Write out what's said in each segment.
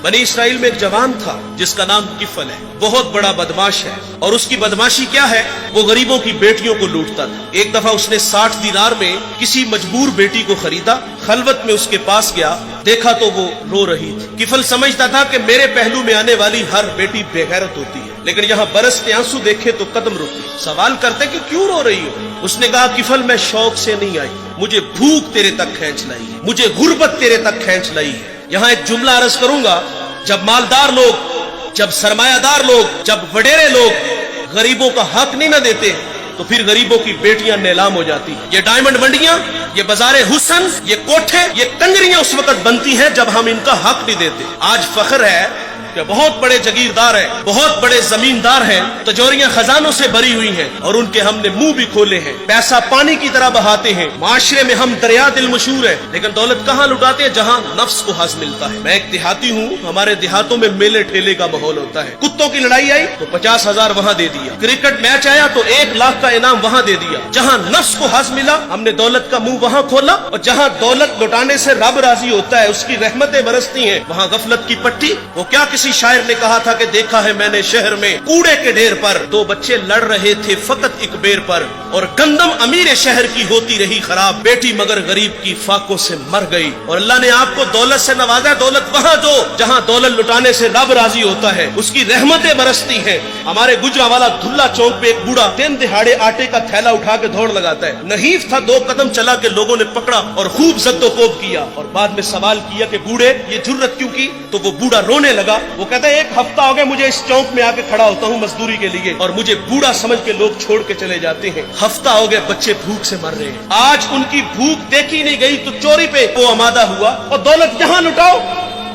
बनी इसराइल में एक जवान था जिसका नाम किफल है। बहुत बड़ा बदमाश है और उसकी बदमाशी क्या है, वो गरीबों की बेटियों को लूटता था। एक दफा उसने 60 दिनार में किसी मजबूर बेटी को खरीदा। खलवत में उसके पास गया, देखा तो वो रो रही थी। किफल समझता था कि मेरे पहलू में आने वाली हर बेटी बेगैरत होती है, लेकिन यहाँ बरसते आंसू देखे तो कदम रुके। सवाल करते कि क्यों रो रही हो? उसने कहा, किफल मैं शौक से नहीं आई, मुझे भूख तेरे तक खींच लाई है, मुझे गुर्बत तेरे तक खींच लाई है। यहाँ एक जुमला अर्ज करूंगा, जब मालदार लोग, जब सरमायादार लोग, जब वडेरे लोग गरीबों का हक नहीं न देते तो फिर गरीबों की बेटियां नीलाम हो जाती हैं। ये डायमंड मंडियां, ये बाजारे हुसन, ये कोठे, ये कंजरियां उस वक्त बनती हैं जब हम इनका हक नहीं देते। आज फख्र है कि बहुत बड़े जगीरदार हैं, बहुत बड़े जमींदार हैं, तिजोरियां खजानों से भरी हुई हैं और उनके हमने मुंह भी खोले हैं। पैसा पानी की तरह बहाते हैं। माशरे में हम दरिया दिल मशहूर है, लेकिन दौलत कहाँ लुटाते हैं? जहाँ नफ्स को हज मिलता है। मैं एक देहाती हूँ, हमारे देहातों में मेले ठेले का माहौल होता है। कुत्तों की लड़ाई आई तो 50,000 वहाँ दे दिया, क्रिकेट मैच आया तो 1 लाख का इनाम वहाँ दे दिया। जहाँ नफ्स को हज मिला हमने दौलत का मुंह वहाँ खोला, और जहाँ दौलत लुटाने से रब राजी होता है, उसकी रहमतें बरसती हैं, वहाँ गफलत की पट्टी। वो क्या किसी शायर ने कहा था कि देखा है मैंने शहर में कूड़े के ढेर पर 2 बच्चे लड़ रहे थे फकत एक बेर पर, और गंदम अमीर शहर की होती रही खराब, बेटी मगर गरीब की फाकों से मर गई। और अल्लाह ने आपको दौलत से नवाजा। दौलत वहाँ दो जहाँ दौलत लुटाने से रब राजी होता है, उसकी रहमतें बरसती हैं। हमारे गुजरावाला धुल्ला चौक पे एक बूढ़ा दिन दिहाड़े आटे का थैला उठा के दौड़ लगाता है। नहीफ था, 2 कदम चला के लोगों ने पकड़ा और खूब जद्दोकोब किया, और बाद में सवाल किया कि बूढ़े ये जुर्रत क्यों की? तो वो बूढ़ा रोने लगा। वो कहता है, 1 हफ्ता हो गया मुझे इस चौक में आके खड़ा होता हूँ मजदूरी के लिए, और मुझे बूढ़ा समझ के लोग छोड़ के चले जाते हैं। हफ्ता हो गया बच्चे भूख से मर रहे हैं। आज उनकी भूख देखी नहीं गई तो चोरी पे वो आमादा हुआ, और दौलत यहाँ लुटाओ।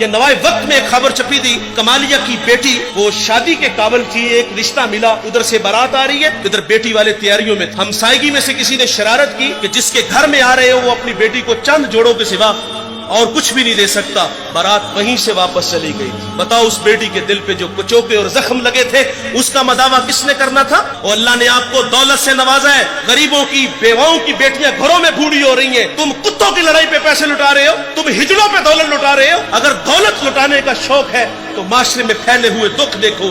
ये नवाए वक्त में एक खबर छपी थी, कमालिया की बेटी वो शादी के काबिल थी, एक रिश्ता मिला, उधर से बारात आ रही है, इधर बेटी वाले तैयारियों में। हमसायगी में से किसी ने शरारत की कि जिसके घर में आ रहे हो वो अपनी बेटी को चंद जोड़ों के सिवा और कुछ भी नहीं दे सकता। बारात वहीं से वापस चली गई। बताओ उस बेटी के दिल पे जो कुचोके और जख्म लगे थे, उसका मदावा किसने करना था? और अल्लाह ने आपको दौलत से नवाजा है। गरीबों की बेवाओं की बेटियां घरों में बूढ़ी हो रही हैं, तुम कुत्तों की लड़ाई पे पैसे लुटा रहे हो, तुम हिजड़ों पे दौलत लुटा रहे हो। अगर दौलत लुटाने का शौक है तो माशरे में फैले हुए दुख देखो,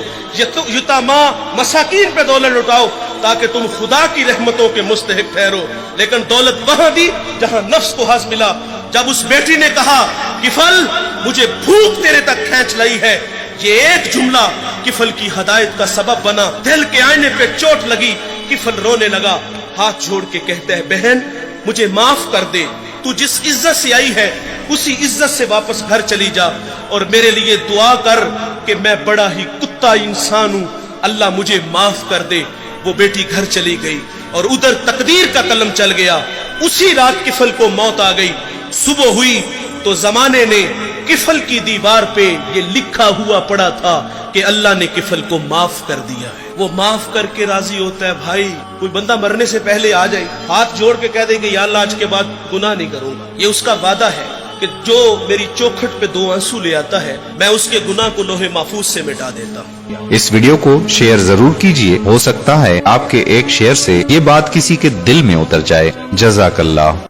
यतामा मसाकीन पे दौलत लुटाओ ताकि तुम खुदा की रहमतों के मुस्तहिक ठहरो। लेकिन दौलत वहां दी जहां नफ्स को हज मिला। जब उस बेटी ने कहा, किफल मुझे भूख तेरे तक खींच लाई है, ये एक जुमला किफल की हदायत का सबब बना। दिल के आईने पे चोट लगी, किफल रोने लगा, हाथ जोड़ के कहता है, बहन मुझे माफ कर दे, तू जिस इज्जत से आई है उसी इज्जत से वापस घर चली जा, और मेरे लिए दुआ कर कि मैं बड़ा ही कुत्ता इंसान हूं, अल्लाह मुझे माफ कर दे। वो बेटी घर चली गई और उधर तकदीर का कलम चल गया। उसी रात किफल को मौत आ गई। सुबह हुई तो जमाने ने किफल की दीवार पे ये लिखा हुआ पड़ा था कि अल्लाह ने किफल को माफ कर दिया है। वो माफ करके राजी होता है। भाई कोई बंदा मरने से पहले आ जाए, हाथ जोड़ के कह दे कि या अल्लाह आज के बाद गुनाह नहीं करूंगा, ये उसका वादा है कि जो मेरी चौखट पे 2 आंसू ले आता है मैं उसके गुनाह को लोहे महफूज से मिटा देता हूँ। इस वीडियो को शेयर जरूर कीजिए, हो सकता है आपके एक शेयर से ये बात किसी के दिल में उतर जाए। जज़ाकल्लाह।